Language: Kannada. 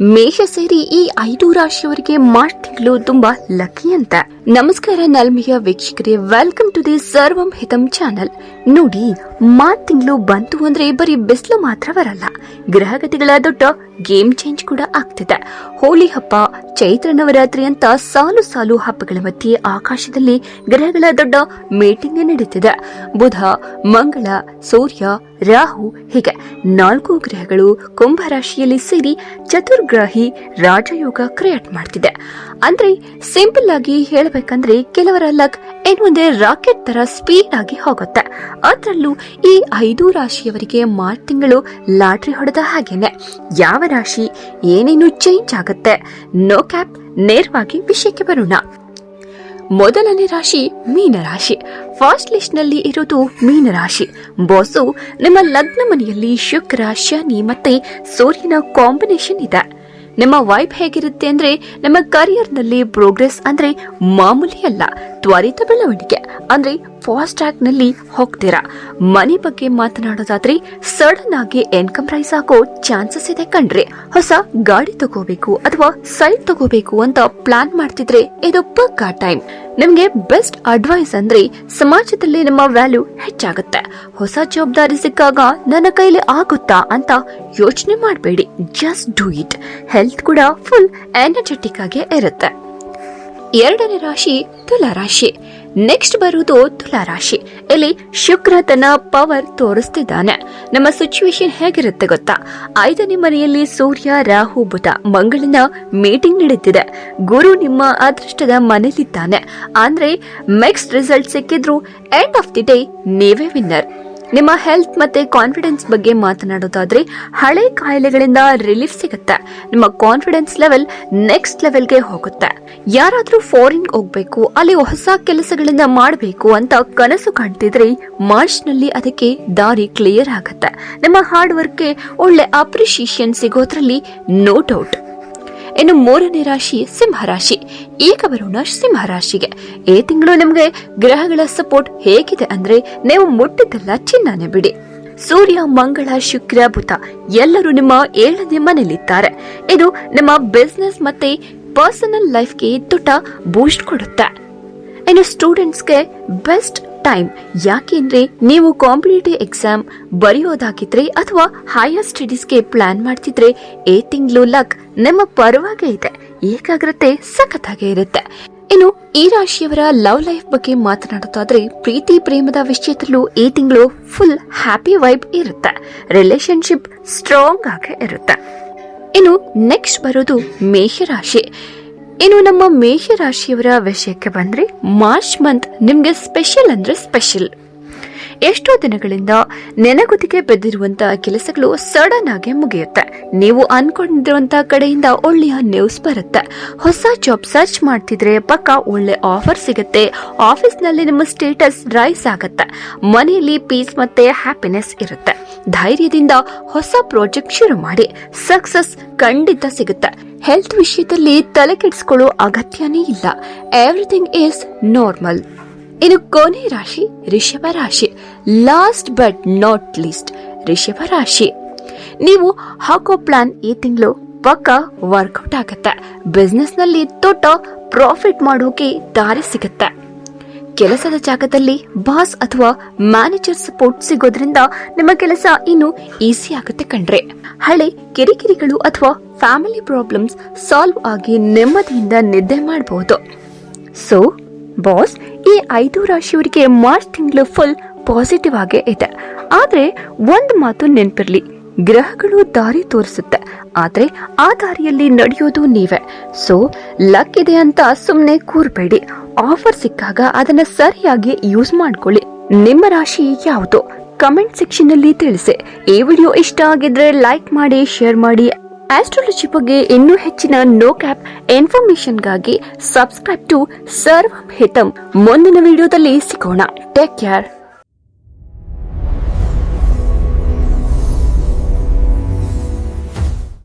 ಮೇಷ ಸೇರಿ ಈ 5 ರಾಶಿಯವರಿಗೆ ಮಾರ್ಚ್ ತಿಂಗಳು ತುಂಬಾ ಲಕ್ಕಿ ಅಂತ. ನಮಸ್ಕಾರ ನಲ್ಮಿಯ ವೀಕ್ಷಕರೇ, ವೆಲ್ಕಮ್ ಟು ದಿ ಸರ್ವಂ ಹಿತಂ ಚಾನೆಲ್. ನೋಡಿ, ಮಾರ್ಚ್ ತಿಂಗಳು ಬಂತು ಅಂದ್ರೆ ಬರೀ ಬಿಸಿಲು ಮಾತ್ರ ಬರಲ್ಲ, ಗ್ರಹಗತಿಗಳ ದೊಡ್ಡ ಗೇಮ್ ಚೇಂಜ್ ಕೂಡ ಆಗ್ತಿದೆ. ಹೋಳಿ ಹಬ್ಬ, ಚೈತ್ರ ನವರಾತ್ರಿ ಅಂತ ಸಾಲು ಸಾಲು ಹಬ್ಬಗಳ ಮಧ್ಯೆ ಆಕಾಶದಲ್ಲಿ ಗ್ರಹಗಳ ದೊಡ್ಡ ಮೀಟಿಂಗ್ ನಡೀತಿದೆ. ಬುಧ, ಮಂಗಳ, ಸೂರ್ಯ, ರಾಹು ಹೀಗೆ 4 ಗ್ರಹಗಳು ಕುಂಭ ರಾಶಿಯಲ್ಲಿ ಸೇರಿ ಚತುರ್ಗ್ರಹಿ ರಾಜಯೋಗ ಕ್ರಿಯೇಟ್ ಮಾಡ್ತಿದೆ. ಅಂದ್ರೆ ಸಿಂಪಲ್ ಆಗಿ ಹೇಳಬೇಕಂದ್ರೆ ಕೆಲವರ ಲಕ್ ಇನ್ನೊಂದೇ ರಾಕೆಟ್ ತರ ಸ್ಪೀಡ್ ಆಗಿ ಹೋಗುತ್ತೆ. ಅದರಲ್ಲೂ ಈ 5 ರಾಶಿಯವರಿಗೆ ಮಾರ್ಚ್ ತಿಂಗಳು ಲಾಟ್ರಿ ಹೊಡೆದ ಹಾಗೇನೆ. ಯಾವ ರಾಶಿ ಏನೇನು ಚೇಂಜ್ ಆಗುತ್ತೆ, ನೋ ಕ್ಯಾಪ್, ನೇರವಾಗಿ ವಿಷಯಕ್ಕೆ ಬರೋಣ. ಮೊದಲನೇ ರಾಶಿ ಮೀನರಾಶಿ. ಫಸ್ಟ್ ಲಿಸ್ಟ್ ನಲ್ಲಿ ಇರೋದು ಮೀನರಾಶಿ. ಬಾಸು, ನಿಮ್ಮ ಲಗ್ನ ಮನೆಯಲ್ಲಿ ಶುಕ್ರ, ಶನಿ ಮತ್ತೆ ಸೂರ್ಯನ ಕಾಂಬಿನೇಷನ್ ಇದೆ. ನಿಮ್ಮ ವೈಬ್ ಹೇಗಿರುತ್ತೆ ಅಂದ್ರೆ ನಿಮ್ಮ ಕರಿಯರ್ ನಲ್ಲಿ ಪ್ರೋಗ್ರೆಸ್ ಅಂದ್ರೆ ಮಾಮೂಲಿ ಅಲ್ಲ, ತ್ವರಿತ ಬೆಳವಣಿಗೆ ಅಂದ್ರೆ ಫಾಸ್ಟ್ ಟ್ರ್ಯಾಕ್ ನಲ್ಲಿ ಹೋಗ್ತೀರಾ. ಮನಿ ಬಗ್ಗೆ ಮಾತನಾಡೋದಾದ್ರೆ ಸಡನ್ ಆಗಿ ಇನ್ಕಮ್ ರೈಸ್ ಆಗೋ ಚಾನ್ಸಸ್ ಇದೆ ಕಣ್ರಿ. ಹೊಸ ಗಾಡಿ ತಗೋಬೇಕು ಅಥವಾ ಸೈಟ್ ತಗೋಬೇಕು ಅಂತ ಪ್ಲಾನ್ ಮಾಡ್ತಿದ್ರೆ ಇದು ಪಕ್ಕಾ ಟೈಮ್. ನಿಮ್ಗೆ ಬೆಸ್ಟ್ ಅಡ್ವೈಸ್ ಅಂದ್ರೆ ಸಮಾಜದಲ್ಲಿ ನಿಮ್ಮ ವ್ಯಾಲ್ಯೂ ಹೆಚ್ಚಾಗುತ್ತೆ. ಹೊಸ ಜವಾಬ್ದಾರಿ ಸಿಕ್ಕಾಗ ನನ್ನ ಕೈಲಿ ಆಗುತ್ತಾ ಅಂತ ಯೋಚನೆ ಮಾಡಬೇಡಿ, ಜಸ್ಟ್ ಡೂ ಇಟ್. ಹೆಲ್ತ್ ಕೂಡ ಫುಲ್ ಎನರ್ಜೆಟಿಕ್ ಆಗಿ ಇರುತ್ತೆ. ಎರಡನೇ ರಾಶಿ ತುಲಾ ರಾಶಿ. ನೆಕ್ಸ್ಟ್ ಬರುವುದು ತುಲಾ ರಾಶಿ. ಇಲ್ಲಿ ಶುಕ್ರ ತನ್ನ ಪವರ್ ತೋರಿಸ್ತಿದ್ದಾನೆ. ನಮ್ಮ ಸಿಚುವೇಶನ್ ಹೇಗಿರುತ್ತೆ ಗೊತ್ತಾ? 5ನೇ ಮನೆಯಲ್ಲಿ ಸೂರ್ಯ, ರಾಹು, ಬುಧ, ಮಂಗಳನ ಮೀಟಿಂಗ್ ನಡೀತಿದೆ. ಗುರು ನಿಮ್ಮ ಅದೃಷ್ಟದ ಮನೆಯಲ್ಲಿದ್ದಾನೆ. ಅಂದ್ರೆ ಮಿಕ್ಸ್ಡ್ ರಿಸಲ್ಟ್ ಸಿಕ್ಕಿದ್ರು ಎಂಡ್ ಆಫ್ ದಿ ಡೇ ನೀವೇ ವಿನ್ನರ್. ನಿಮ್ಮ ಹೆಲ್ತ್ ಮತ್ತೆ ಕಾನ್ಫಿಡೆನ್ಸ್ ಬಗ್ಗೆ ಮಾತನಾಡೋದಾದ್ರೆ ಹಳೆ ಕಾಯಿಲೆಗಳಿಂದ ರಿಲೀಫ್ ಸಿಗುತ್ತೆ. ನಿಮ್ಮ ಕಾನ್ಫಿಡೆನ್ಸ್ ಲೆವೆಲ್ ನೆಕ್ಸ್ಟ್ ಲೆವೆಲ್ಗೆ ಹೋಗುತ್ತೆ. ಯಾರಾದ್ರೂ ಫಾರಿನ್ ಹೋಗ್ಬೇಕು, ಅಲ್ಲಿ ಹೊಸ ಕೆಲಸಗಳನ್ನ ಮಾಡಬೇಕು ಅಂತ ಕನಸು ಕಾಣ್ತಿದ್ರೆ ಮಾರ್ಚ್ ನಲ್ಲಿ ಅದಕ್ಕೆ ದಾರಿ ಕ್ಲಿಯರ್ ಆಗುತ್ತೆ. ನಿಮ್ಮ ಹಾರ್ಡ್ ವರ್ಕ್ಗೆ ಒಳ್ಳೆ ಅಪ್ರಿಶಿಯೇಷನ್ ಸಿಗೋದ್ರಲ್ಲಿ ನೋ ಡೌಟ್. ಇನ್ನು ಮೂರನೇ ರಾಶಿ ಸಿಂಹರಾಶಿ. ಈಗ ಬರೋಣ ಸಿಂಹರಾಶಿಗೆ. ಈ ತಿಂಗಳು ನಿಮಗೆ ಗ್ರಹಗಳ ಸಪೋರ್ಟ್ ಹೇಗಿದೆ ಅಂದ್ರೆ ನೀವು ಮುಟ್ಟಿದ್ದೆಲ್ಲ ಚಿನ್ನನೆ ಬಿಡಿ. ಸೂರ್ಯ, ಮಂಗಳ, ಶುಕ್ರ, ಬುಧ ಎಲ್ಲರೂ ನಿಮ್ಮ 7ನೇ ಮನೆಯಲ್ಲಿದ್ದಾರೆ. ಇದು ನಿಮ್ಮ ಬಿಸ್ನೆಸ್ ಮತ್ತೆ ಪರ್ಸನಲ್ ಲೈಫ್ಗೆ ದೊಡ್ಡ ಬೂಸ್ಟ್ ಕೊಡುತ್ತೆ. ಇನ್ನು ಸ್ಟೂಡೆಂಟ್ಸ್ಗೆ ಬೆಸ್ಟ್ ಟೈಮ್. ಯಾಕೆಂದ್ರೆ ನೀವು ಕಾಂಪಿಟೇಟಿವ್ ಎಕ್ಸಾಮ್ ಬರೆಯೋದಾಗಿದ್ರೆ ಅಥವಾ ಹೈಯರ್ ಸ್ಟಡೀಸ್ಗೆ ಪ್ಲಾನ್ ಮಾಡ್ತಿದ್ರೆ ಈ ತಿಂಗಳು ಲಕ್ ನಿಮ್ಮ ಪರವಾಗಿ ಇದೆ. ಏಕಾಗ್ರತೆ ಸಖತ್ತಾಗಿ ಇರುತ್ತೆ. ಇನ್ನು ಈ ರಾಶಿಯವರ ಲವ್ ಲೈಫ್ ಬಗ್ಗೆ ಮಾತನಾಡೋದಾದ್ರೆ ಪ್ರೀತಿ ಪ್ರೇಮದ ವಿಷಯದಲ್ಲೂ ಈ ತಿಂಗಳು ಫುಲ್ ಹ್ಯಾಪಿ ವೈಬ್ ಇರುತ್ತೆ. ರಿಲೇಶನ್ಶಿಪ್ ಸ್ಟ್ರಾಂಗ್ ಆಗಿ ಇರುತ್ತೆ. ಇನ್ನು ನೆಕ್ಸ್ಟ್ ಬರೋದು ಮೇಷರಾಶಿ. ಇನ್ನು ನಮ್ಮ ಮೇಷರಾಶಿಯವರ ವಿಷಯಕ್ಕೆ ಬಂದ್ರೆ ಮಾರ್ಚ್ ಮಂತ್ ನಿಮ್ಗೆ ಸ್ಪೆಷಲ್ ಅಂದ್ರೆ ಸ್ಪೆಷಲ್. ಎಷ್ಟೋ ದಿನಗಳಿಂದ ನೆನಗುದಿಗೆ ಬೆದ್ದಿರುವಂತಹ ಕೆಲಸಗಳು ಸಡನ್ ಆಗಿ ಮುಗಿಯುತ್ತೆ. ನೀವು ಅನ್ಕೊಂಡಿರುವಂತಹ ಕಡೆಯಿಂದ ಒಳ್ಳೆಯ ನ್ಯೂಸ್ ಬರುತ್ತೆ. ಹೊಸ ಜಾಬ್ ಸರ್ಚ್ ಮಾಡ್ತಿದ್ರೆ ಪಕ್ಕ ಒಳ್ಳೆ ಆಫರ್ ಸಿಗುತ್ತೆ. ಆಫೀಸ್ ನಲ್ಲಿ ನಿಮ್ಮ ಸ್ಟೇಟಸ್ ರೈಸ್ ಆಗುತ್ತೆ. ಮನೆಯಲ್ಲಿ ಪೀಸ್ ಮತ್ತೆ ಹ್ಯಾಪಿನೆಸ್ ಇರುತ್ತೆ. ಧೈರ್ಯದಿಂದ ಹೊಸ ಪ್ರಾಜೆಕ್ಟ್ ಶುರು ಮಾಡಿ, ಸಕ್ಸಸ್ ಖಂಡಿತ ಸಿಗುತ್ತೆ. ಹೆಲ್ತ್ ವಿಷಯದಲ್ಲಿ ತಲೆ ಕೆಡಿಸ್ಕೊಳ್ಳೋ ಅಗತ್ಯನೇ ಇಲ್ಲ. Everything is normal. ಇನ್ನು ಕೊನೆ ರಾಶಿ ರಿಷಭ ರಾಶಿ. ಲಾಸ್ಟ್ ಬಟ್ ನಾಟ್ ಲೀಸ್ಟ್ ರಿಷಭ ರಾಶಿ. ನೀವು ಹಾಕೋ ಪ್ಲಾನ್ ಈ ತಿಂಗಳು ಪಕ್ಕ ವರ್ಕೌಟ್ ಆಗುತ್ತೆ. ಬಿಸ್ನೆಸ್ ನಲ್ಲಿ ದೊಡ್ಡ ಪ್ರಾಫಿಟ್ ಮಾಡೋಕೆ ದಾರಿ ಸಿಗುತ್ತೆ. ಕೆಲಸದ ಜಾಗದಲ್ಲಿ ಬಾಸ್ ಅಥವಾ ಮ್ಯಾನೇಜರ್ ಸಪೋರ್ಟ್ ಸಿಗೋದ್ರಿಂದ ನಿಮ್ಮ ಕೆಲಸ ಇನ್ನು ಈಸಿ ಆಗುತ್ತೆ ಕಣ್ರೆ. ಹಳೆ ಕಿರಿಕಿರಿಗಳು ಅಥವಾ ಫ್ಯಾಮಿಲಿ ಪ್ರಾಬ್ಲಮ್ಸ್ ಸಾಲ್ವ್ ಆಗಿ ನೆಮ್ಮದಿಯಿಂದ ನಿದ್ದೆ ಮಾಡಬಹುದು. ಸೊ ಬಾಸ್, ಈ 5 ರಾಶಿಯವರಿಗೆ ಮಾರ್ಚ್ ತಿಂಗಳು ಫುಲ್ ಪಾಸಿಟಿವ್ ಆಗೇ ಇದೆ. ಆದ್ರೆ ಒಂದು ಮಾತು ನೆನಪಿರ್ಲಿ, ಗ್ರಹಗಳು ದಾರಿ ತೋರಿಸುತ್ತೆ, ಆದ್ರೆ ಆ ದಾರಿಯಲ್ಲಿ ನಡೆಯೋದು ನೀವೇ. ಸೊ ಲಕ್ ಇದೆ ಅಂತ ಸುಮ್ನೆ ಕೂರ್ಬೇಡಿ. ಆಫರ್ ಸಿಕ್ಕಾಗ ಅದನ್ನ ಸರಿಯಾಗಿ ಯೂಸ್ ಮಾಡ್ಕೊಳ್ಳಿ. ನಿಮ್ಮ ರಾಶಿ ಯಾವುದು ಕಮೆಂಟ್ ಸೆಕ್ಷನ್ ನಲ್ಲಿ ತಿಳಿಸಿ. ಈ ವಿಡಿಯೋ ಇಷ್ಟ ಆಗಿದ್ರೆ ಲೈಕ್ ಮಾಡಿ, ಶೇರ್ ಮಾಡಿ. ಆಸ್ಟ್ರಾಲಜಿ ಬಗ್ಗೆ ಇನ್ನೂ ಹೆಚ್ಚಿನ ನೋ ಕ್ಯಾಪ್ ಇನ್ಫಾರ್ಮೇಶನ್ಗಾಗಿ ಸಬ್ಸ್ಕ್ರೈಬ್ ಟು ಸರ್ವಂ ಹಿತಂ. ಮುಂದಿನ ವಿಡಿಯೋದಲ್ಲಿ ಸಿಗೋಣ. Take care.